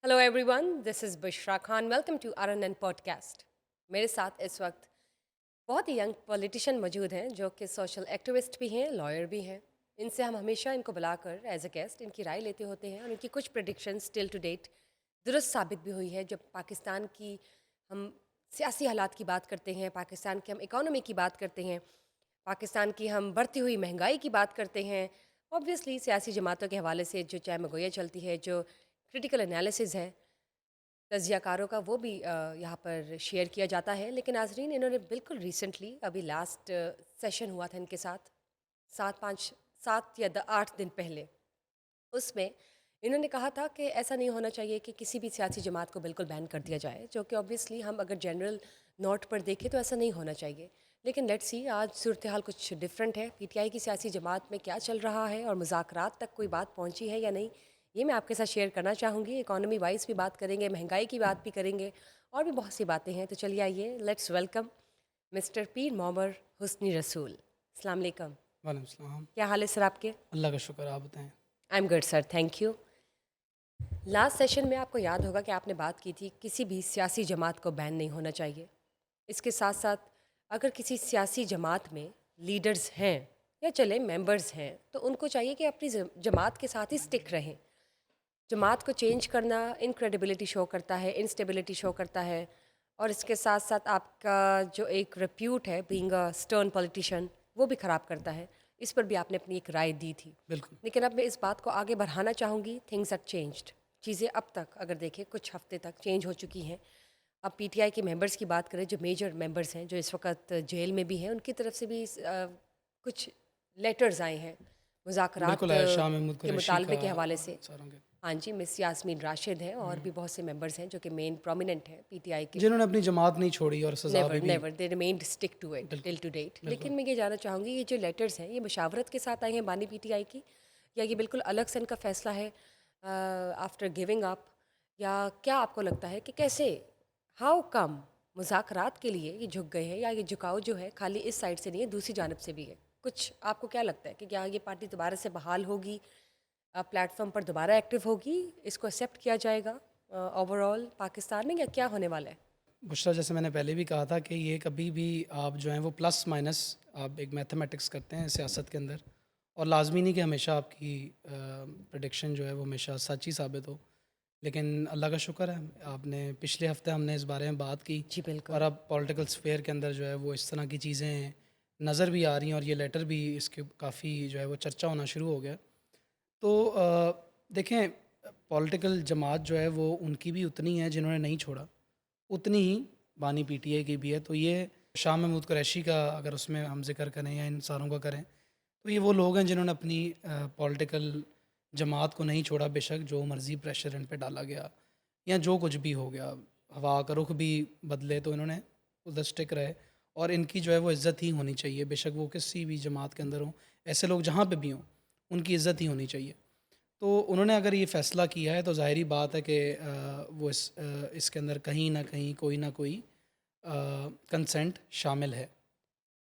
Hello everyone, this is Bushra Khan. Welcome to RNN podcast. मेरे साथ इस वक्त बहुत ही यंग पॉलिटिशियन मौजूद हैं जो कि सोशल एक्टिविस्ट भी हैं, लॉयर भी हैं। इनसे हम हमेशा इनको बुलाकर एज अ गेस्ट इनकी राय लेते होते हैं और इनकी कुछ प्रेडिक्शंस टिल टू डेट दुरुस्त साबित भी हुई है। जब पाकिस्तान की हम सियासी हालात की बात करते हैं, पाकिस्तान की हम इकोनॉमी की बात करते हैं, पाकिस्तान की हम बढ़ती हुई महंगाई की बात करते हैं, ऑब्वियसली सियासी जमातों के हवाले से जो चाय मगोया चलती है, जो क्रिटिकल एनालिसिस है तज्ज़ियाकारों का, वो भी यहाँ पर शेयर किया जाता है। लेकिन नाज़रीन, इन्होंने बिल्कुल रिसेंटली अभी लास्ट सेशन हुआ था इनके साथ 8 दिन पहले, उसमें इन्होंने कहा था कि ऐसा नहीं होना चाहिए कि किसी भी सियासी जमात को बिल्कुल बैन कर दिया जाए, जो कि ऑब्वियसली हम अगर जनरल नोट पर देखें तो ऐसा नहीं होना चाहिए। लेकिन लेट्स सी आज सूरत हाल कुछ डिफरेंट है। पीटीआई की सियासी जमात में क्या चल रहा है और मुज़ाकरात तक कोई बात पहुंची है या नहीं, ये मैं आपके साथ शेयर करना चाहूँगी। इकॉनमी वाइज भी बात करेंगे, महंगाई की बात भी करेंगे और भी बहुत सी बातें हैं। तो चलिए आइए, लेट्स वेलकम मिस्टर पीर मोहम्मद हुस्नी रसूल। अस्सलाम वालेकुम। वालेकुम सलाम। क्या हाल है सर आपके? अल्लाह का शुक्र, आप बताएं। I am good sir, thank you. Last session में आपको याद होगा कि आपने बात की थी किसी भी सियासी जमात को बैन नहीं होना चाहिए। इसके साथ साथ अगर किसी सियासी जमात में लीडर्स हैं या चले मेंबर्स हैं तो उनको चाहिए कि अपनी जमात के साथ ही स्टिक रहें। जमात को चेंज करना इनक्रेडिबिलिटी शो करता है, इंस्टेबिलिटी शो करता है, और इसके साथ साथ आपका जो एक रिप्यूट है बीइंग अ स्टर्न पॉलिटिशियन, वो भी ख़राब करता है। इस पर भी आपने अपनी एक राय दी थी। बिल्कुल। लेकिन अब मैं इस बात को आगे बढ़ाना चाहूँगी। Things are changed. चीज़ें अब तक अगर देखें कुछ हफ्ते तक चेंज हो चुकी हैं। अब पीटीआई के मेंबर्स की बात करें, जो मेजर मेंबर्स हैं जो इस वक्त जेल में भी हैं, उनकी तरफ से भी कुछ लेटर्स आए हैं मुज़ाकरात बिल्कुल है, शाह महमूद के कुरैशी का मुतालबे के हवाले से। सारों के हाँ जी, मिस यास्मीन राशिद हैं और भी बहुत से मेंबर्स हैं जो कि मेन प्रोमिनेंट हैं पीटीआई के। जिन्होंने अपनी जमात नहीं छोड़ी और सज़ा नेवर पे भी। Never they remained stick to it till बिल्कुल। To date. लेकिन बिल्कुल। मैं ये जानना चाहूँगी, ये जो लेटर्स हैं ये मुशावरत के साथ आए हैं बानी पीटीआई की, या ये बिल्कुल अलग से इनका फैसला है आफ्टर गिविंग अप, या क्या आपको लगता है कि कैसे, हाउ कम मुज़ाकरात के लिए ये झुक गए हैं, या ये झुकाव जो है खाली इस साइड से नहीं है, दूसरी जानब से भी है? कुछ आपको क्या लगता है कि क्या ये पार्टी दोबारा से बहाल होगी, प्लेटफॉर्म पर दोबारा एक्टिव होगी, इसको एक्सेप्ट किया जाएगा ओवरऑल पाकिस्तान में, या क्या होने वाला है? बुशरा, जैसे मैंने पहले भी कहा था कि ये कभी भी आप जो हैं वो प्लस माइनस आप एक मैथमेटिक्स करते हैं सियासत के अंदर, और लाजमी नहीं कि हमेशा आपकी प्रडिक्शन जो है वो हमेशा सच ही साबित हो। लेकिन अल्लाह का शुक्र है, आपने पिछले हफ्ते हमने इस बारे में बात की, जी और बिल्कुल। अब पॉलिटिकल स्फेयर के अंदर जो है वो इस तरह की चीज़ें नज़र भी आ रही हैं, और ये लेटर भी इसके काफ़ी जो है वो चर्चा होना शुरू हो गया। तो देखें, पॉलिटिकल जमात जो है वो उनकी भी उतनी है जिन्होंने नहीं छोड़ा, उतनी ही बानी पीटीआई की भी है। तो ये शाह महमूद कुरैशी का अगर उसमें हम जिक्र करें या इन सारों का करें, तो ये वो लोग हैं जिन्होंने अपनी पॉलिटिकल जमात को नहीं छोड़ा। बेशक जो मर्ज़ी प्रेशर इन पे डाला गया या जो कुछ भी हो गया, हवा का रुख भी बदले, तो इन्होंने उधर स्टिक रहे। और इनकी जो है वो इज़्ज़त ही होनी चाहिए, बेशक वो किसी भी जमात के अंदर हों। ऐसे लोग जहाँ पे भी हों, उनकी इज़्ज़त ही होनी चाहिए। तो उन्होंने अगर ये फ़ैसला किया है तो ज़ाहिर बात है कि वो इसके अंदर कहीं न कहीं कोई ना कोई कंसेंट शामिल है।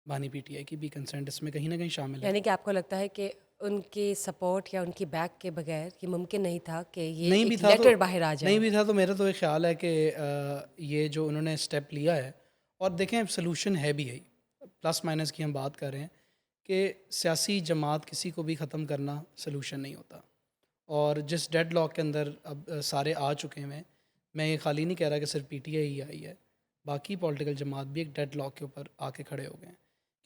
बानी पीटीआई की भी कंसेंट इसमें कहीं न कहीं शामिल है। यानी कि आपको लगता है कि उनके सपोर्ट या उनकी बैक के बगैर ये मुमकिन नहीं था कि ये नहीं भी एक था तो लेटर बाहर आ नहीं जाए? भी था तो मेरा तो ये ख़्याल है कि ये जो उन्होंने स्टेप लिया है, और देखें सॉल्यूशन है भी यही, प्लस माइनस की हम बात कर रहे हैं कि सियासी जमात किसी को भी ख़त्म करना सॉल्यूशन नहीं होता। और जिस डेडलॉक के अंदर अब सारे आ चुके हैं, मैं ये खाली नहीं कह रहा कि सिर्फ पीटीआई ही आई है, बाकी पॉलिटिकल जमात भी एक डेडलॉक के ऊपर आके खड़े हो गए हैं।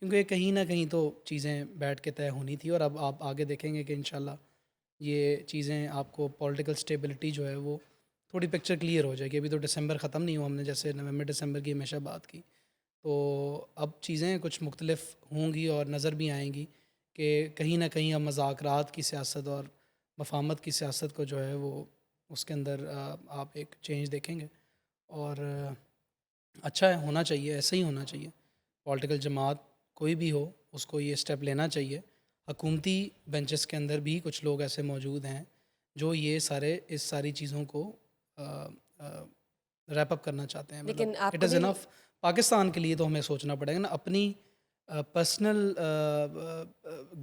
क्योंकि ये कहीं ना कहीं तो चीज़ें बैठ के तय होनी थी, और अब आप आगे देखेंगे कि इंशाल्लाह ये चीज़ें आपको पॉलिटिकल स्टेबिलिटी जो है वो थोड़ी पिक्चर क्लियर हो जाएगी। अभी तो दिसंबर ख़त्म नहीं हुआ, हमने जैसे नवंबर दिसंबर की हमेशा बात की, तो अब चीज़ें कुछ मुख्तलिफ होंगी और नज़र भी आएंगी कि कहीं ना कहीं अब मज़ाकरात की सियासत और मफाहमत की सियासत को जो है वो उसके अंदर आप एक चेंज देखेंगे। और अच्छा है, होना चाहिए, ऐसा ही होना चाहिए। पॉलिटिकल जमात कोई भी हो, उसको ये स्टेप लेना चाहिए। हकूमती बेंचेस के अंदर भी कुछ लोग ऐसे मौजूद हैं जो ये सारे इस सारी चीज़ों को रैप अप करना चाहते हैं। मतलब लेकिन इट आपको इज़ नहीं, इनफ। पाकिस्तान के लिए तो हमें सोचना पड़ेगा ना, अपनी पर्सनल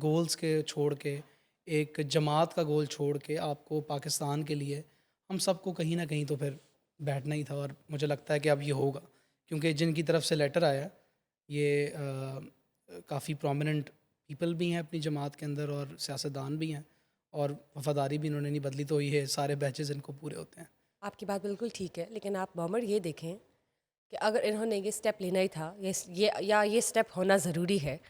गोल्स के छोड़ के, एक जमात का गोल छोड़ के आपको पाकिस्तान के लिए हम सबको कहीं ना कहीं तो फिर बैठना ही था, और मुझे लगता है कि अब ये होगा, क्योंकि जिनकी तरफ से लेटर आया ये काफ़ी प्रोमिनेंट पीपल भी हैं अपनी जमात के अंदर और सियासतदान भी हैं, और वफादारी भी इन्होंने नहीं बदली, तो ये सारे बैचेस इनको पूरे होते हैं। आपकी बात बिल्कुल ठीक है, लेकिन आप मोहम्मद ये देखें कि अगर इन्होंने ये स्टेप लेना ही था, ये स्टेप होना ज़रूरी है,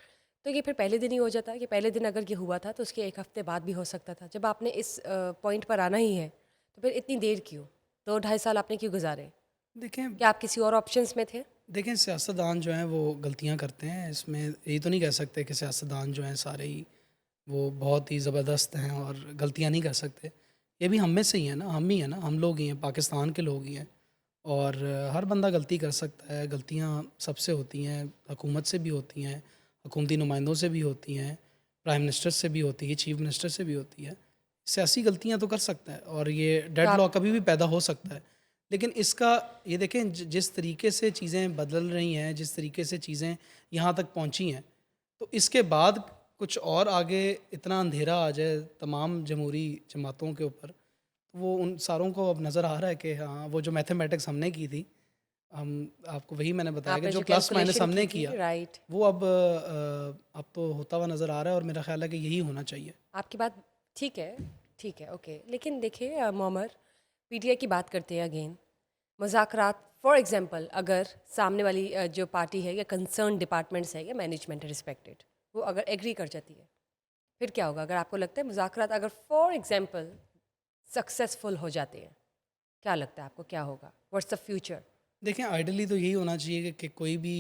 तो ये फिर पहले दिन ही हो जाता कि पहले दिन अगर ये हुआ था तो उसके एक हफ्ते बाद भी हो सकता था। जब आपने इस पॉइंट पर आना ही है तो फिर इतनी देर क्यों? 2 ढाई साल आपने क्यों गुजारे? देखें क्या आप किसी और ऑप्शंस में थे? देखें सियासतदान जो हैं वो गलतियां करते हैं, इसमें यही तो नहीं कह सकते कि सियासतदान जो हैं सारे ही वो बहुत ही ज़बरदस्त हैं और गलतियां नहीं कर सकते। ये भी हम में से ही है ना, हम ही हैं ना, हम लोग ही हैं, पाकिस्तान के लोग ही हैं, और हर बंदा गलती कर सकता है। गलतियां सबसे होती हैं, हुकूमत से भी होती हैं, हुकूमती नुमाइंदों से भी होती हैं, प्राइम मिनिस्टर से भी होती है, चीफ मिनिस्टर से भी होती है। सियासी गलतियां तो कर सकता है, और ये तो आप डेडलॉक कभी भी पैदा हो सकता है। लेकिन इसका ये देखें, जिस तरीके से चीज़ें बदल रही हैं, जिस तरीके से चीज़ें यहाँ तक पहुँची हैं, तो इसके बाद कुछ और आगे इतना अंधेरा आ जाए तमाम जमहूरी जमातों के ऊपर, तो वो उन सारों को अब नज़र आ रहा है कि हाँ, वो जो मैथमेटिक्स हमने की थी, हम आपको वही मैंने बताया कि आपने जो जो प्लस माइनस कैलकुलेशन की हमने थी, किया, राइट? वो अब तो होता हुआ नज़र आ रहा है, और मेरा ख्याल है कि यही होना चाहिए। आपकी बात ठीक है, ठीक है, ओके। लेकिन देखिए मोमर, पीटीआई की बात करते हैं अगेन, मुज़ाकरात फॉर एग्जांपल अगर सामने वाली जो पार्टी है या कंसर्न डिपार्टमेंट्स है या मैनेजमेंट है रिस्पेक्टेड, वो अगर एग्री कर जाती है, फिर क्या होगा? अगर आपको लगता है मुज़ाकरात अगर फॉर एग्जांपल सक्सेसफुल हो जाते हैं, क्या लगता है आपको क्या होगा? What's the future? देखें आइडली तो यही होना चाहिए कि कोई भी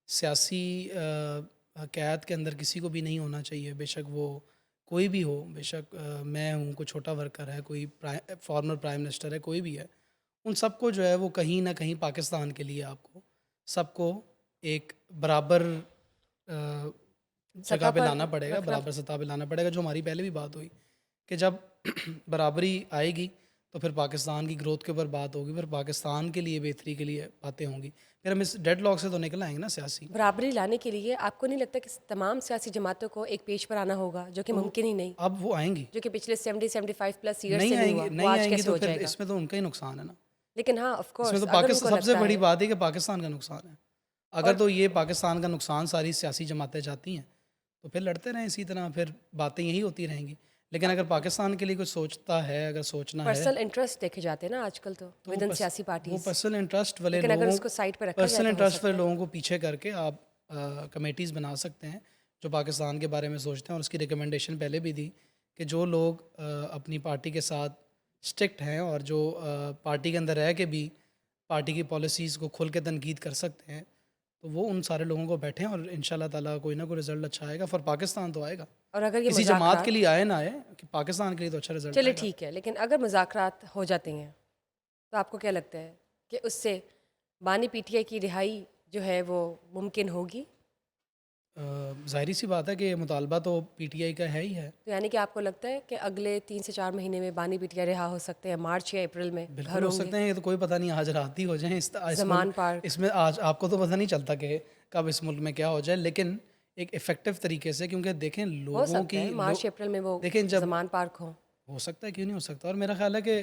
सियासी क़यादत के अंदर किसी को भी नहीं होना चाहिए, बेशक वो कोई भी हो, बेशक मैं हूँ, कोई छोटा वर्कर है, कोई फॉर्मर प्राइम मिनिस्टर है, कोई भी है, उन सबको जो है वो कहीं ना कहीं पाकिस्तान के लिए आपको सबको एक बराबर जगह सतह पे पर लाना पड़ेगा, रखना। बराबर सतह पे लाना पड़ेगा, जो हमारी पहले भी बात हुई कि जब बराबरी आएगी तो फिर पाकिस्तान की ग्रोथ के ऊपर बात होगी, फिर पाकिस्तान के लिए बेहतरी के लिए बातें होंगी, फिर हम इस डेडलॉक से तो निकल आएंगे ना सियासी। बराबरी लाने के लिए आपको नहीं लगता कि तमाम सियासी जमातों को एक पेज पर आना होगा, जो कि तो मुमकिन ही नहीं, अब वो आएंगी, जो कि पिछले 70-75 प्लस ईयर नहीं से नहीं आएंगी, हुआ, वो नहीं आज आएंगी, कैसे तो हो फिर जाएगा? इसमें तो उनका ही नुकसान है ना। लेकिन हाँ, ऑफ इसमें कोर्स तो अगर उनको सबसे लगता बड़ी है। बात है कि पाकिस्तान का नुकसान है। अगर और तो ये पाकिस्तान का नुकसान सारी सियासी जमातें चाहती हैं, तो फिर लड़ते रहें इसी तरह, फिर बातें यही होती रहेंगी। लेकिन अगर पाकिस्तान के लिए कुछ सोचता है, अगर सोचना है, पर्सनल इंटरेस्ट देखे जाते हैं ना आजकल तो तो विद इन सियासी वो पार्टीज। पर्सनल इंटरेस्ट वाले लेकिन अगर लोगों उसको साइड पर रखा जाए पर्सनल तो हो इंटरेस्ट वाले सकता है। लोगों को पीछे करके आप कमेटीज़ बना सकते हैं जो पाकिस्तान के बारे में सोचते हैं, और उसकी रिकमेंडेशन पहले भी दी कि जो लोग अपनी पार्टी के साथ स्ट्रिक्ट हैं और जो पार्टी के अंदर रह के भी पार्टी की पॉलिसीज़ को खुल के तनकीद कर सकते हैं, तो वो उन सारे लोगों को बैठें, और इंशाल्लाह ताला कोई ना कोई रिज़ल्ट अच्छा आएगा। फॉर पाकिस्तान तो आएगा, और अगर ये किसी जमात के मुज़ाकरात, लिए आए ना आए, कि पाकिस्तान के लिए तो अच्छा रिज़ल्ट चलिए आएगा। ठीक है, लेकिन अगर मुज़ाकरात हो जाते हैं तो आपको क्या लगता है कि उससे बानी पीटीआई की रिहाई जो है वो मुमकिन होगी? ज़ाहिर सी बात है कि मुतालबा तो पीटीआई का है ही है। तो यानी कि आपको लगता है कि अगले 3 से 4 महीने में बानी पीटीआई रिहा हो सकते हैं, मार्च या अप्रैल में घर बिल्कुल हो होंगे? सकते हैं, ये तो कोई पता नहीं, आज रात ही हो जाए इस जमान मुल्क, पार्क इसमें आज आपको तो पता नहीं चलता कि कब इस मुल्क में क्या हो जाए, लेकिन एक इफ़ेक्टिव तरीके से, क्योंकि देखें हो लोगों सकता की है मार्च अप्रैल में वो देखें जब जमान पार्क हो। हो सकता है, क्यों नहीं हो सकता। और मेरा ख्याल है कि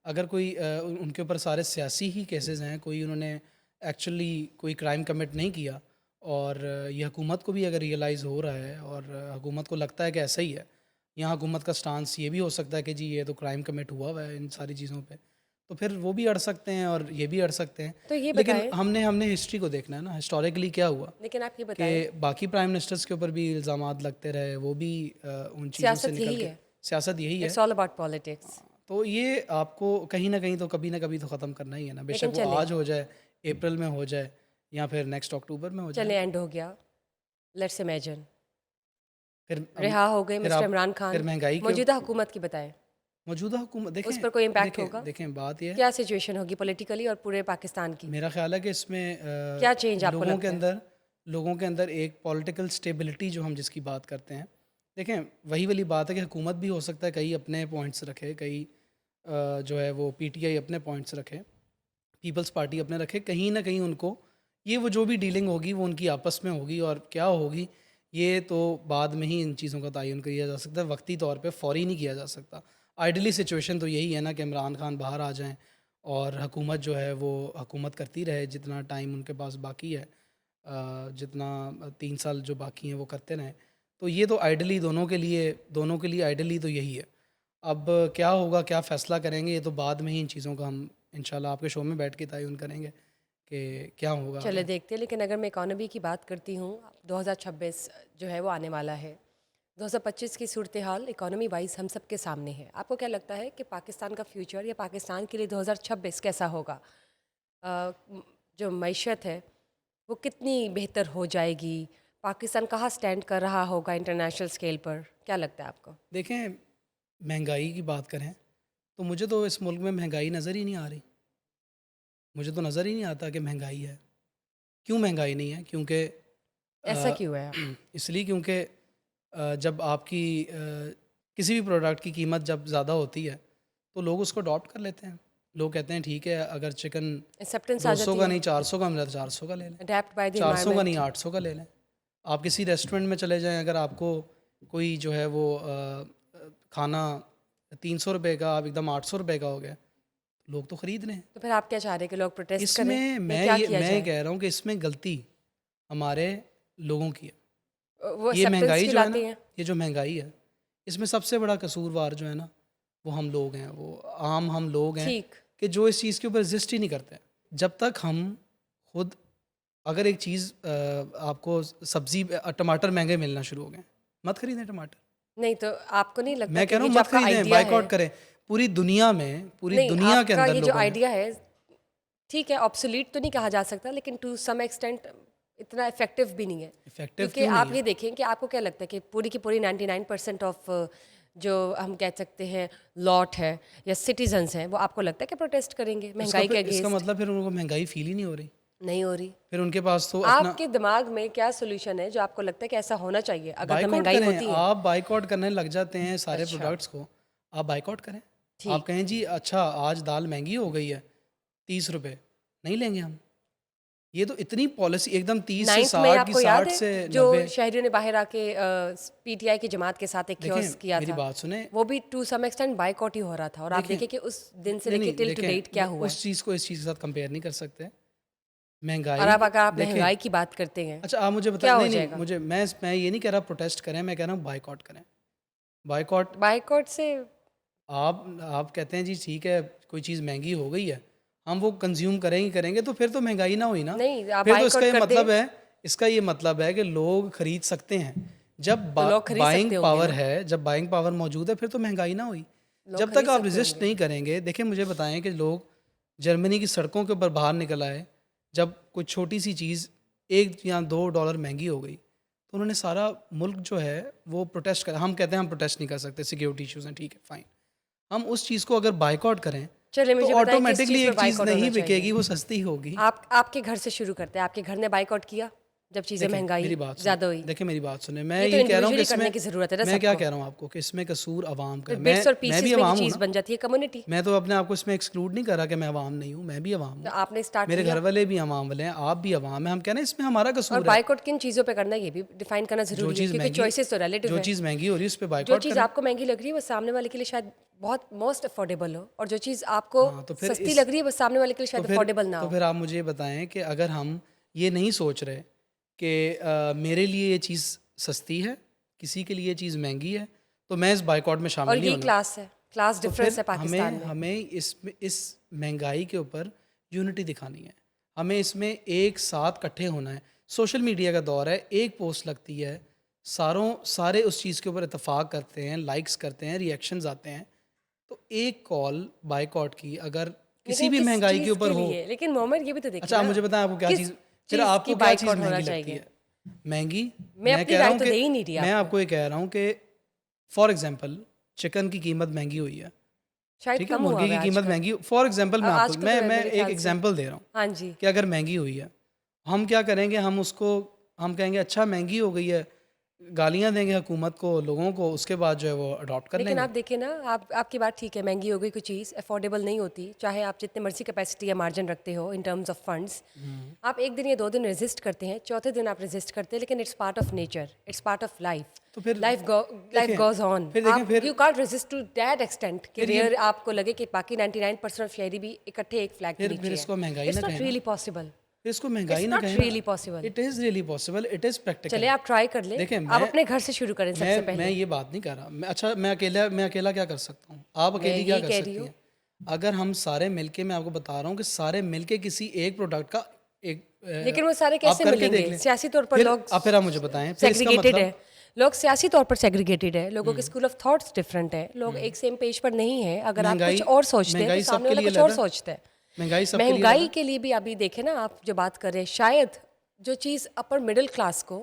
अगर कोई उनके ऊपर सारे सियासी ही केसेस हैं, कोई उन्होंने एक्चुअली कोई क्राइम कमिट नहीं किया, और ये हुकूमत को भी अगर रियलाइज़ हो रहा है, और हुकूमत को लगता है कि ऐसा ही है, यहाँ हुकूमत का स्टांस ये भी हो सकता है कि जी ये तो क्राइम कमिट हुआ हुआ है इन सारी चीज़ों पे, तो फिर वो भी अड़ सकते हैं और ये भी अड़ सकते हैं। तो ये लेकिन बताएं, हमने हमने हिस्ट्री को देखना है ना, हिस्टोरिकली क्या हुआ लेकिन आप ये कि बताएं, बाकी प्राइम मिनिस्टर्स के ऊपर भी इल्ज़ामात लगते रहे, वो भी उन चीज़ों से सियासत निकल यही के, है, सियासत यही है। It's all about politics. तो ये आपको कहीं ना कहीं तो कभी ना कभी तो ख़त्म करना ही है ना, लेकिन बेशक वो चले आज हो जाए, अप्रैल में हो जाए, या फिर नेक्स्ट अक्टूबर में हो जाए। चले एंड हो गया, लेट्स इमेजिन फिर रिहा हो गए फिर मिस्टर आप इमरान फिर खान, महंगाई के मौजूदा हुकूमत की बताएं, मौजूदा हुकूमत उस देखें, पर कोई इम्पैक्ट होगा? देखें देखें बात यह है, क्या सिचुएशन होगी पॉलिटिकली और पूरे पाकिस्तान की? मेरा ख्याल है कि इसमें क्या चेंज आपको लोगों के लगता है? अंदर लोगों के अंदर एक पॉलिटिकल स्टेबिलिटी जो हम जिसकी बात करते हैं, देखें वही वाली बात है कि हुकूमत भी हो सकता है कई अपने पॉइंट्स रखे, कई जो है वो पीटीआई अपने पॉइंट्स रखे, पीपल्स पार्टी अपने रखे, कहीं ना कहीं उनको ये वो जो भी डीलिंग होगी वो उनकी आपस में होगी, और क्या होगी ये तो बाद में ही इन चीज़ों का तयन किया जा सकता है, वक्ती तौर पे फौरी नहीं किया जा सकता। आइडली सिचुएशन तो यही है ना कि इमरान खान बाहर आ जाएं और हुकूमत जो है वो हुकूमत करती रहे जितना टाइम उनके पास बाकी है, जितना 3 साल जो बाकी हैं वो करते रहें। तो ये तो आइडली दोनों के लिए आइडली तो यही है। अब क्या होगा, क्या फ़ैसला करेंगे, ये तो बाद में ही इन चीज़ों का हम इंशाल्लाह आपके शो में बैठ के तयन करेंगे कि क्या होगा चले आगे। देखते हैं। लेकिन अगर मैं इकोनॉमी की बात करती हूँ, 2026 जो है वो आने वाला है। 2025 की सूरत हाल इकोनॉमी वाइज हम सब के सामने है। आपको क्या लगता है कि पाकिस्तान का फ्यूचर या पाकिस्तान के लिए 2026 कैसा होगा? जो मईशत है वो कितनी बेहतर हो जाएगी? पाकिस्तान कहाँ स्टैंड कर रहा होगा इंटरनेशनल स्केल पर? क्या लगता है आपको? देखें, महंगाई की बात करें तो मुझे तो इस मुल्क में महंगाई नज़र ही नहीं आ रही। मुझे तो नज़र ही नहीं आता कि महंगाई है। क्यों महंगाई नहीं है? क्योंकि ऐसा क्यों है? इसलिए क्योंकि जब आपकी किसी भी प्रोडक्ट की कीमत जब ज़्यादा होती है तो लोग उसको अडॉप्ट कर लेते हैं। लोग कहते हैं ठीक है, अगर चिकन एक्सेप्टेंस आ 200 जाती का है, नहीं 400 का मिला तो 400 का ले लें, अडेप्ट बाय द 400 का नहीं एनवायरनमेंट। 800 का ले लें। आप किसी रेस्टोरेंट में चले जाएं, अगर आपको कोई जो है वो खाना 300 रुपये का आप एकदम 800 रुपये का हो गया, लोग तो ख़रीद रहे हैं। तो फिर आप क्या चाह रहे हैं कि लोग प्रोटेस्ट करें इसमें या मैं क्या ये किया मैं ये जाए? कह रहा हूँ कि इसमें गलती हमारे लोगों की है। वो ये एक्सेप्टेंस महंगाई की जो है ना, लाते हैं। ये जो महंगाई है, इसमें सबसे बड़ा कसूरवार जो है ना, वो हम लोग हैं, वो आम हम लोग हैं ठीक। कि जो इस चीज़ के ऊपर रजिस्ट ही नहीं करते। जब तक हम खुद, अगर एक चीज़ आपको सब्ज़ी टमाटर महंगे मिलना शुरू हो गए, मत खरीदें टमाटर। नहीं तो आपको नहीं लगता मैं कि कह रहा ये हूँ जो मत आपका खरीदें, आइडिया है, बायकॉट करें। पूरी नहीं दुनिया के आपका अंदर ये जो लोगों ने। आइडिया है, ठीक है, ऑब्सोलीट तो नहीं कहा जा सकता, लेकिन टू सम एक्सटेंट इतना इफेक्टिव भी नहीं है। इफेक्टिव क्योंकि क्यों नहीं आप है? ये देखें कि आपको क्या लगता है कि पूरी की पूरी 99% ऑफ जो हम कह सकते हैं लॉट है या सिटीजन्स हैं, वो आपको लगता है कि प्रोटेस्ट करेंगे महंगाई के इसका अगेंस्ट? मतलब फिर उनको महंगाई फील ही नहीं हो रही। नहीं हो रही। फिर उनके पास तो अपना आपके दिमाग में क्या सोल्यूशन है जो आपको लगता है कि ऐसा होना चाहिए अगर तो बायकॉट महंगाई करें। होती है? आप बायकॉट करने लग जाते हैं सारे अच्छा, प्रोडक्ट्स को, आप बायकॉट करें। आप ठीक। कहें जी अच्छा आज दाल महंगी हो गई है 30 रुपये, नहीं लेंगे हम। ये तो इतनी पॉलिसी एकदम 30 से 9th में 60 की आपको याद 60 है से जो 90। शहरियों ने बाहर आके पीटीआई की जमात के साथ एक देखें कियोस्क किया मेरी था, बात सुने। वो भी टू सम एक्सटेंट बायकॉट ही हो रहा था, और आप देखें देखिए कि उस दिन से नहीं लेके नहीं टिल टू डेट देखें क्या हुआ है। उस चीज़ को इस चीज़ के साथ कंपेयर नहीं कर सकते। और महंगाई अब अगर आप देखें। महंगाई की बात करते हैं, अच्छा आप मुझे बताएं, क्या हो नहीं नहीं जाएगा? मुझे मैं ये नहीं कह रहा प्रोटेस्ट करें, मैं कह रहा हूँ बायकॉट करें। बायकॉट। बायकॉट से आप कहते हैं जी ठीक है, कोई चीज़ महंगी हो गई है, हम वो कंज्यूम करेंगे करेंगे तो फिर तो महंगाई ना हुई ना। नहीं, आप फिर तो इसका बायकॉट ये कर दें मतलब है, इसका ये मतलब है कि लोग खरीद सकते हैं। जब तो लोग खरीद बाइंग सकते होंगे पावर ना, है, जब बाइंग पावर मौजूद है, फिर तो महंगाई ना हुई। लोग जब तक खरीद आप सकते रेजिस्ट होंगे। नहीं करेंगे, देखिए मुझे बताएं कि लोग जर्मनी की सड़कों के ऊपर बाहर निकल आए, जब कोई छोटी सी चीज़ $1 या $2 महंगी हो गई, तो उन्होंने सारा मुल्क जो है वो प्रोटेस्ट कर। हम कहते हैं हम प्रोटेस्ट नहीं कर सकते, सिक्योरिटी इशूज़ हैं, ठीक है फाइन। हम उस चीज़ को अगर बायकॉट करें चलिए तो मुझे बताएं किस ऑटोमेटिकली चीज़ पर एक चीज़ बायकॉट होना नहीं चाहिए? बिकेगी, वो सस्ती होगी। आप आपके घर से शुरू करते हैं। आपके घर ने बायकॉट किया जब चीज़ें देखें महंगाई मेरी बात सुने, ज़्यादा हुई? देखें मेरी बात सुने, मैं ये तो ये कह रहा हूँ कि इंडिविजुअली करने इसमें, की ज़रूरत है ना मैं क्या सबको। कह रहा हूँ आपको कि इसमें कसूर अवाम का फिर है। बिट्स और मैं भी पीसेस में ही अवाम हूँ चीज़ ना। बन जाती है कम्युनिटी। मैं तो अपने आप को इसमें एक्सक्लूड नहीं कर रहा कि मैं अवाम नहीं हूँ, मैं भी अवाम तो हूँ। आपने स्टार्ट मेरे किया, घर वाले भी अवाम वाले हैं, आप भी अवाम हैं। हम कह रहे हैं इसमें हमारा और कसूर है। बायकॉट किन चीज़ों पे करना है ये भी डिफाइन करना जो ज़रूरी है, चीज़ क्योंकि महंगी चॉइसेस तो रिलेटिव जो है। चीज़ महंगी हो रही है उस पर जो बायकॉट चीज़ करें। आपको महंगी लग रही है वो सामने वाले के लिए शायद बहुत मोस्ट अफोर्डेबल हो, और जो चीज़ आपको हाँ तो फिर सस्ती इस लग रही है वो सामने वाले के लिए तो शायद फिर अफोर्डेबल ना तो हो। फिर आप मुझे ये बताएं कि अगर हम ये नहीं सोच रहे कि मेरे लिए ये चीज़ सस्ती है, किसी के लिए ये चीज़ महंगी है, तो मैं इस बायकॉट में और शामिल नहीं यही होना। क्लास है, क्लास तो डिफरेंस फिर है पाकिस्तान हमें में। हमें इस महंगाई के ऊपर यूनिटी दिखानी है। हमें इसमें एक साथ इकट्ठे होना है। सोशल मीडिया का दौर है, एक पोस्ट लगती है, सारे उस चीज़ के ऊपर इतफाक़ करते हैं, लाइक्स करते हैं, रिएक्शंस आते हैं। तो एक कॉल बायकॉट की अगर किसी लेकिन भी किस महंगाई के चीज़ ऊपर के हो। लिए? लेकिन मोहम्मद ये भी तो देखिए अच्छा आप ना, मुझे बताएं आपको क्या किस चीज़, फिर चीज़ की आपको क्या चीज़ बायकॉट होना महंगी लगती चाहिए? है? महंगी, मैं मैं अपनी कह रहा राय हूँ तो कि दे ही नहीं रही मैं आपको। आपको ये कह रहा हूँ कि फॉर एग्जांपल चिकन की कीमत महंगी हुई है, शायद ठीक है, कम हुआ मुर्गे हुआ की है कीमत आजकल। महंगी, फॉर एग्जांपल मैं आपको आजकल तो मैं मेरे एक ख्याल से, एग्जांपल दे रहा हूँ हाँ जी। कि अगर महंगी हुई है, हम क्या करेंगे, हम कहेंगे अच्छा महंगी हो गई है, गालियाँ देंगे हुकूमत को, लोगों को, उसके बाद जो है वो अडॉप्ट कर लेकिन लेंगे। आप देखिए ना, आप आपकी बात ठीक है, महंगी हो गई कोई चीज़, अफोर्डेबल नहीं होती, चाहे आप जितने मर्जी कैपेसिटी या मार्जिन रखते हो इन टर्म्स ऑफ फंड्स। आप एक दिन या 2 दिन रेजिस्ट करते हैं, चौथे दिन आप रेजिस्ट करते हैं, लेकिन it's part of nature, it's part of life. तो फिर लाइफ देखें गोज ऑन। फिर देखें आप फिर you can't resist to that extent कि फिर ये रेयर आपको लगे कि बाकी 99% ऑफ शायरी भी इकट्ठे एक फ्लैग के फिर नीचे इसको है। महंगाई इट्स ना नॉट कहें ना, रियली पॉसिबल। फिर इसको इट्स महंगाई ना नॉट कहें रियली ना। Possible. It is really possible, it is चले प्रैक्टिकल। आप ट्राई कर लें, देखें आप अपने घर से शुरू करें सबसे मैं पहले। ये बात नहीं कर रहा मैं, अच्छा मैं अकेला क्या कर सकता हूँ, आप मैं अकेली क्या यही कर कह रही सकती हूँ। हैं? अगर हम सारे मिलके, मैं आपको बता रहा हूँ कि सारे मिलके किसी एक प्रोडक्ट का एक लेकिन वो सारे आप कैसे करके देख मिलेंगे? लें। सियासी तौर पर फिर लोग फिर आप मुझे बताएं, फिर इसका सेग्रीगेटेड मतलब है। लोग सियासी तौर पर सेग्रीगेटेड है, लोगों के स्कूल ऑफ थॉट्स डिफरेंट है, लोग एक सेम पेज पर नहीं है। अगर आप कुछ महंगाई और सोचते हैं तो महंगाई सामने सबके वाला लिए कुछ अलग और है, सोचता है। महंगाई सबके लिए अलग महंगाई है। के लिए भी अभी देखें ना, आप जो बात कर रहे हैं, शायद जो चीज़ अपर मिडिल क्लास को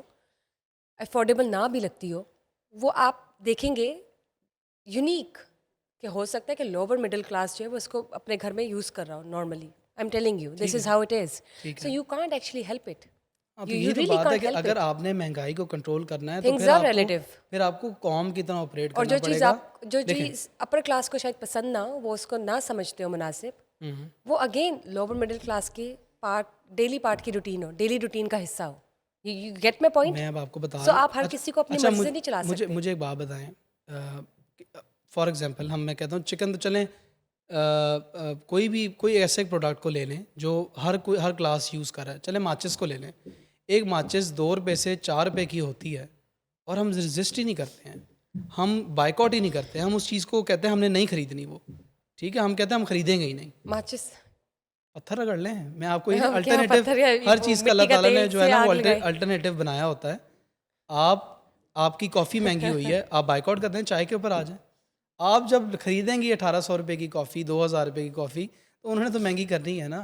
अफोर्डेबल ना भी लगती हो, वो आप देखेंगे यूनिक, कि हो सकता है कि लोअर मिडिल क्लास जो है वो इसको अपने घर में यूज़ कर रहा हो normally. I am telling you this ठीक इज़ है, हाउ इट इज़। ठीक सो है। You can't actually help it. हाँ, तो यू यू यही तो रियली बात है कांट कि हेल्प अगर इट। आपने महंगाई को कंट्रोल करना है तो थिंग्स फिर आर आपको रिलेटिव। फिर आपको कौम की तरह ऑपरेट और करना पड़ेगा। जो देखें, चीज़ अपर क्लास को शायद पसंद ना हो, वो उसको ना समझते हो मुनासिब, वो अगेन लोअर मिडिल क्लास की पार्ट, डेली पार्ट की रूटीन हो, डेली रूटीन का हिस्सा हो। You get my point? मैं अब आपको बता सो रहा हूँ। आप हर किसी को अपनी अच्छा, मर्जी से नहीं चला मुझे सकते। मुझे एक बात बताएं। फॉर एग्जांपल मैं कहता हूँ चिकन, तो चलें कोई ऐसे प्रोडक्ट को ले लें जो हर क्लास यूज़ कर रहा है। चलें माचिस को ले लें। एक माचिस 2 रुपये से 4 रुपये की होती है और हम रजिस्ट ही नहीं करते हैं, हम बाइकआउट ही नहीं करते हैं, हम उस चीज़ को कहते हैं हमने नहीं खरीदनी वो। ठीक है, हम कहते हैं हम खरीदेंगे ही नहीं। माचिस। पत्थर रगड़ लें, मैं आपको ये हम क्या अल्टरनेटिव, पत्थर या हर वो चीज़ का मिट्टी अल्लाह का ताला ने तेल जो है से ना वो आग लगाई? अल्टरनेटिव बनाया होता है। आप आपकी कॉफ़ी महंगी हुई है, आप बाइकआउट करते हैं, चाय के ऊपर आ जाएं। आप जब खरीदेंगी 1800 रुपये की कॉफ़ी, 2000 रुपये की कॉफ़ी, तो उन्होंने तो महंगी करनी है ना।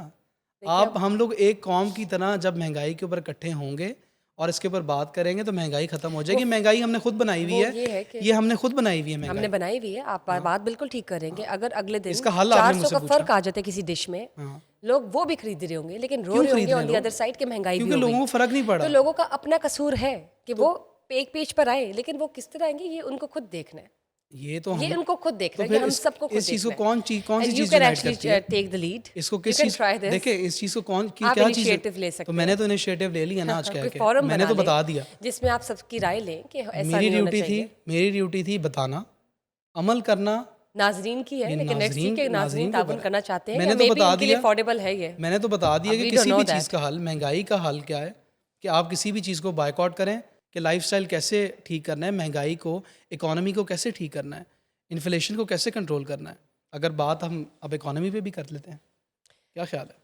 देखिए आप अब हम लोग एक कौम की तरह जब महंगाई के ऊपर इकट्ठे होंगे और इसके ऊपर बात करेंगे तो महंगाई ख़त्म हो वो जाएगी। महंगाई हमने खुद बनाई हुई वो है, ये है कि ये हमने खुद बनाई हुई है हमने महंगाई। बनाई हुई है। आप बात बिल्कुल ठीक करेंगे। अगर अगले दिन इसका हल आपने 400 मुझसे का पूछा। फर्क आ जाता है किसी डिश में, हाँ, लोग वो भी खरीद रहे होंगे, लेकिन रो क्यों रहे खरीद होंगे रहे ऑन हैं दी लोग? अदर साइड कि महंगाई भी क्योंकि हो लोगों गई। को फ़र्क नहीं तो पड़ा। लोगों का अपना कसूर है कि वो एक पेज पर आए, लेकिन वो किस तरह आएंगे ये उनको खुद देखना है। ये तो ये हम उनको खुद देखना तो है, ये फिर हम सबको खुद इस चीज़ को देखना है। कौन सी एंड यू चीज़ कैन यूनाइट करती एक्चुअली है? Take the lead. इसको यू किस कैन चीज़, ट्राई दिस। देखिए इस चीज़ को कौन की आप क्या चीज़ है? इनिशिएटिव ले तो सकते मैंने हैं। तो इनिशिएटिव ले लिया ना आज कह कोई के, फॉरम मैंने बना तो लें बता दिया। जिसमें आप सबकी राय लें कि ऐसा नहीं होना चाहिए। मेरी ड्यूटी थी बताना, अमल करना। नाजरीन की है, ये लेकिन लेट्स सी कि नाजरीन नाज़रीन के ताउन ऊपर है। करना चाहते हैं या मैंने तो मे बी बता उनके लिए दिया अफोर्डेबल है ये। मैंने तो बता दिया कि वी डोंट किसी नो भी चीज़ दैट। का हल, महंगाई का हल क्या है कि आप किसी भी चीज़ को बायकॉट करें, कि लाइफस्टाइल कैसे ठीक करना है, महंगाई को, इकोनॉमी को कैसे ठीक करना है, इन्फ्लेशन को कैसे कंट्रोल करना है। अगर बात हम अब इकोनॉमी पे भी कर लेते हैं, क्या ख्याल है?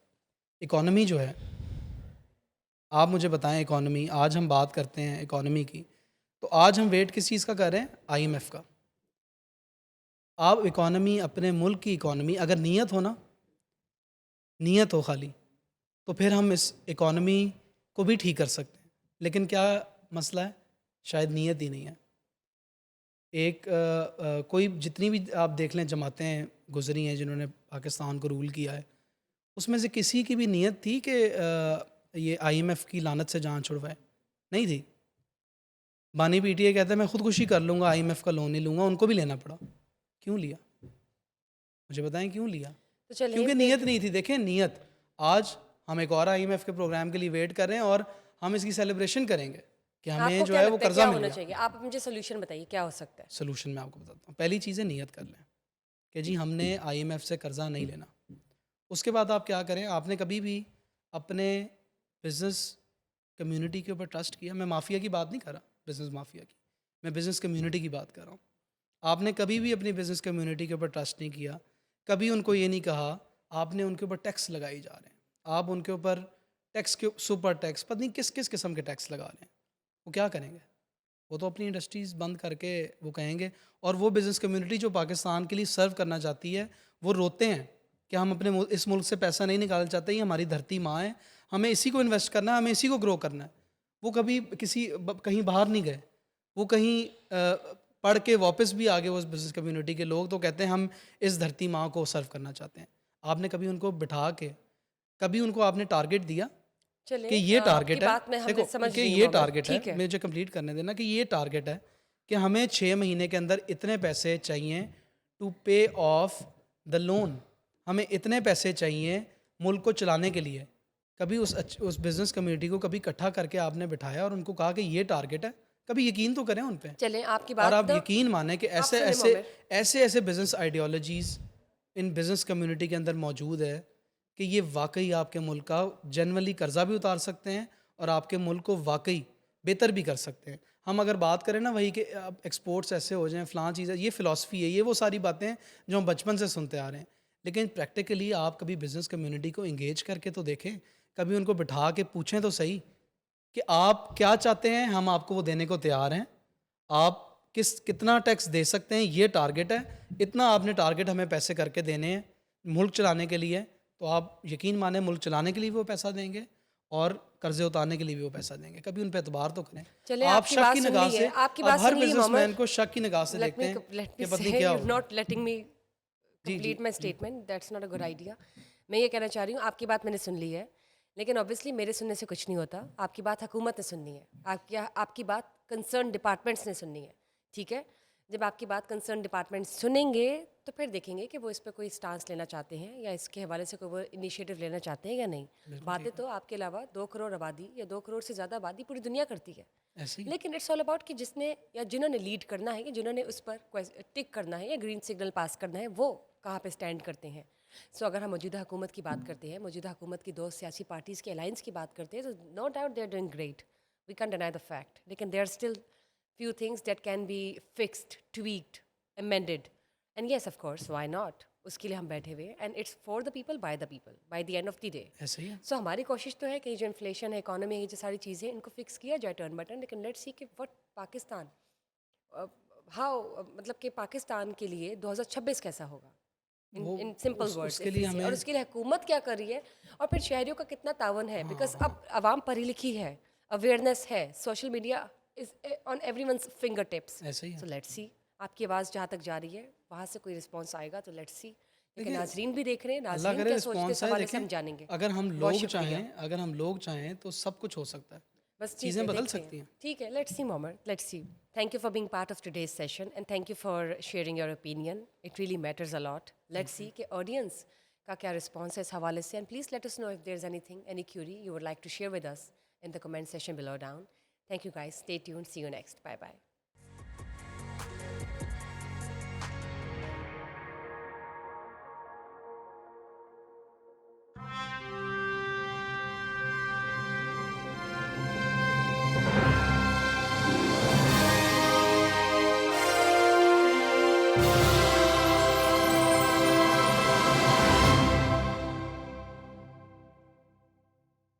इकोनॉमी जो है, आप मुझे बताएं, इकोनॉमी आज हम बात करते हैं इकोनॉमी की, तो आज हम वेट किस चीज़ का कर रहे हैं? आईएमएफ का। आप इकोनॉमी, अपने मुल्क की इकोनॉमी, अगर नीयत हो ना, नीयत हो खाली, तो फिर हम इस इकोनॉमी को भी ठीक कर सकते हैं। लेकिन क्या मसला है? शायद नीयत ही नहीं है। कोई जितनी भी आप देख लें जमातें गुजरी हैं जिन्होंने पाकिस्तान को रूल किया है, उसमें से किसी की भी नीयत थी कि ये आईएमएफ की लानत से जान छुड़वाए? नहीं थी। बानी पीटीए कहते हैं मैं खुदकुशी कर लूँगा, आईएमएफ का लोन नहीं लूँगा, उनको भी लेना पड़ा। क्यों लिया? मुझे बताएं क्यों लिया? तो चलिए क्योंकि फिर नीयत नहीं थी। देखें नीयत, आज हम एक और आईएमएफ के प्रोग्राम के लिए वेट कर रहे हैं और हम इसकी सेलिब्रेशन करेंगे कि हमें आपको जो क्या है वो लगता है कर्जा क्या मिल होना गया। चाहिए? आप मुझे सोल्यूशन बताइए क्या हो सकता है। सोल्यूशन मैं आपको बताता हूँ। पहली चीज़ है नीयत कर लें कि जी हमने आईएमएफ से कर्जा नहीं लेना। उसके बाद आप क्या करें, आपने कभी भी अपने बिजनेस कम्युनिटी के ऊपर ट्रस्ट किया? मैं माफिया की बात नहीं कर रहा, बिजनेस माफिया की, मैं बिजनेस कम्युनिटी की बात कर रहा हूँ। आपने कभी भी अपनी बिजनेस कम्युनिटी के ऊपर ट्रस्ट नहीं किया, कभी उनको ये नहीं कहा, आपने उनके ऊपर टैक्स लगाए जा रहे हैं, आप उनके ऊपर टैक्स के सुपर टैक्स, पता नहीं किस किस किस्म के टैक्स लगा रहे हैं। वो क्या करेंगे? वो तो अपनी इंडस्ट्रीज़ बंद करके वो कहेंगे। और वो बिज़नेस कम्युनिटी जो पाकिस्तान के लिए सर्व करना चाहती है, वो रोते हैं कि हम अपने इस मुल्क से पैसा नहीं निकालना चाहते, ये हमारी धरती माँ है, हमें इसी को इन्वेस्ट करना है, हमें इसी को ग्रो करना है। वो कभी कहीं बाहर नहीं गए, वो कहीं पढ़ के वापस भी आ गए। उस बिज़नेस कम्युनिटी के लोग तो कहते हैं हम इस धरती माँ को सर्व करना चाहते हैं। आपने कभी उनको बिठा के, कभी उनको आपने टारगेट दिया? चलिए कि ये आपकी टारगेट है, बात में हमने देखो समझ कि ली ये मोहम्मद, टारगेट ठीक है, है। मुझे कंप्लीट करने देना कि ये टारगेट है कि हमें 6 महीने के अंदर इतने पैसे चाहिए टू पे ऑफ द लोन, हमें इतने पैसे चाहिए मुल्क को चलाने के लिए। कभी उस बिजनेस कम्युनिटी को कभी इकट्ठा करके आपने बिठाया और उनको कहा कि ये टारगेट है? कभी यकीन तो करें उन पे। चलें आपकी और बात आप यकीन माने कि आप ऐसे सुने ऐसे मोहम्मद, ऐसे ऐसे business ideologies in business community के अंदर मौजूद है कि ये वाकई आपके मुल्क का जनरली कर्जा भी उतार सकते हैं और आपके मुल्क को वाकई बेहतर भी कर सकते हैं। हम अगर बात करें ना वही कि अब एक्सपोर्ट्स ऐसे हो जाएं, फ़लाँ चीज़ें, ये फ़िलासफ़ी है, ये वो सारी बातें हैं जो हम बचपन से सुनते आ रहे हैं। लेकिन प्रैक्टिकली आप कभी बिज़नेस कम्युनिटी को इंगेज करके तो देखें, कभी उनको बिठा के पूछें तो सही कि आप क्या चाहते हैं, हम आपको वो देने को तैयार हैं। आप कितना टैक्स दे सकते हैं, ये टारगेट है, इतना आपने टारगेट हमें पैसे करके देने हैं मुल्क चलाने के लिए। तो आप यकीन माने मुल्क चलाने के लिए भी वो पैसा देंगे और कर्जे उतारने के लिए भी वो पैसा देंगे। कभी उन पे एतबार तो करें। चलें आप आपकी शक बात की सुन निगाह ली है, से, आपकी आप बात हर सुन ली है बिजनेसमैन मोहम्मद। को शक की निगाह से देखते हैं लेट कि मी पता नहीं से क्या you're होगा। not letting me ji, ji, complete my ji. statement, that's not a good idea। मैं ये कहना चाह रही हूँ आपकी बात मैंने सुन ली है, लेकिन ऑब्वियसली मेरे सुनने से कुछ नहीं होता। आपकी बात हुकूमत ने सुननी है, आपकी बात कंसर्न डिपार्टमेंट्स ने सुननी है, ठीक है। जब आपकी बात कंसर्न डिपार्टमेंट सुनेंगे तो फिर देखेंगे कि वो इस पर कोई स्टांस लेना चाहते हैं या इसके हवाले से कोई वो इनिशिएटिव लेना चाहते हैं या नहीं। बिल्कुल बातें ठीक तो आपके अलावा 2 करोड़ आबादी या 2 करोड़ से ज़्यादा आबादी पूरी दुनिया करती है, है। ऐसे ही है। लेकिन इट्स ऑल अबाउट कि जिसने या जिन्होंने लीड करना है या जिन्होंने उस पर टिक करना है या ग्रीन सिग्नल पास करना है, वो कहाँ पे स्टैंड करते हैं। सो अगर हम मौजूदा हुकूमत की बात करते हैं, मौजूदा हुकूमत की 2 सियासी पार्टीज़ के अलायंस की बात करते हैं, तो no doubt they are doing great, we can deny the fact, लेकिन there are still few things that can be fixed, tweaked, amended, and yes of course why not, उसके लिए हम बैठे हुए हैं, and it's for the people by the end of the day। ऐसे ही है। सो हमारी कोशिश तो है कि जो इन्फ्लेशन है, इकोनॉमी है, ये जो सारी चीज़ें इनको फिक्स किया जाए टर्न बाय टर्न, लेकिन लेट्स सी कि व्हाट पाकिस्तान हाउ मतलब कि पाकिस्तान के लिए 2026 कैसा होगा, इन वो इन सिंपल वर्ड्स उसके इफ लिए वी से, और हमें उसके लिए हुकूमत क्या कर रही है और फिर शहरियों का कितना तावन है, बिकॉज अब आवाम पढ़ी लिखी है, अवेयरनेस है, social media is on everyone's finger tips. ऐसे ही है। सो लेट्स सी आपकी आवाज़ जहाँ तक जा रही है वहाँ से कोई रिस्पॉन्स आएगा तो लेट्स सी, लेकिन देखिए, नाजरीन भी देख रहे हैं, अल्लाह नाजरीन करे क्या सोचते हैं रिस्पॉन्स इस है। हवाले से देखें, हम जानेंगे। बहुत शुक्रिया। अगर हम लोग चाहें तो सब कुछ हो सकता है। बस ठीक चीज़ें है, बदल देखते हैं। सकती हैं। ठीक है, let's see Mohammad, let's see. Thank you for being part of today's session and thank you for sharing your opinion, it really matters a lot. Let's see कि ऑडियंस का क्या रिस्पॉन्स है इस हवाले से, and please let us know if there is anything, any query you would like to share with us in the comment session below down. Thank you guys, stay tuned, C you next, bye bye.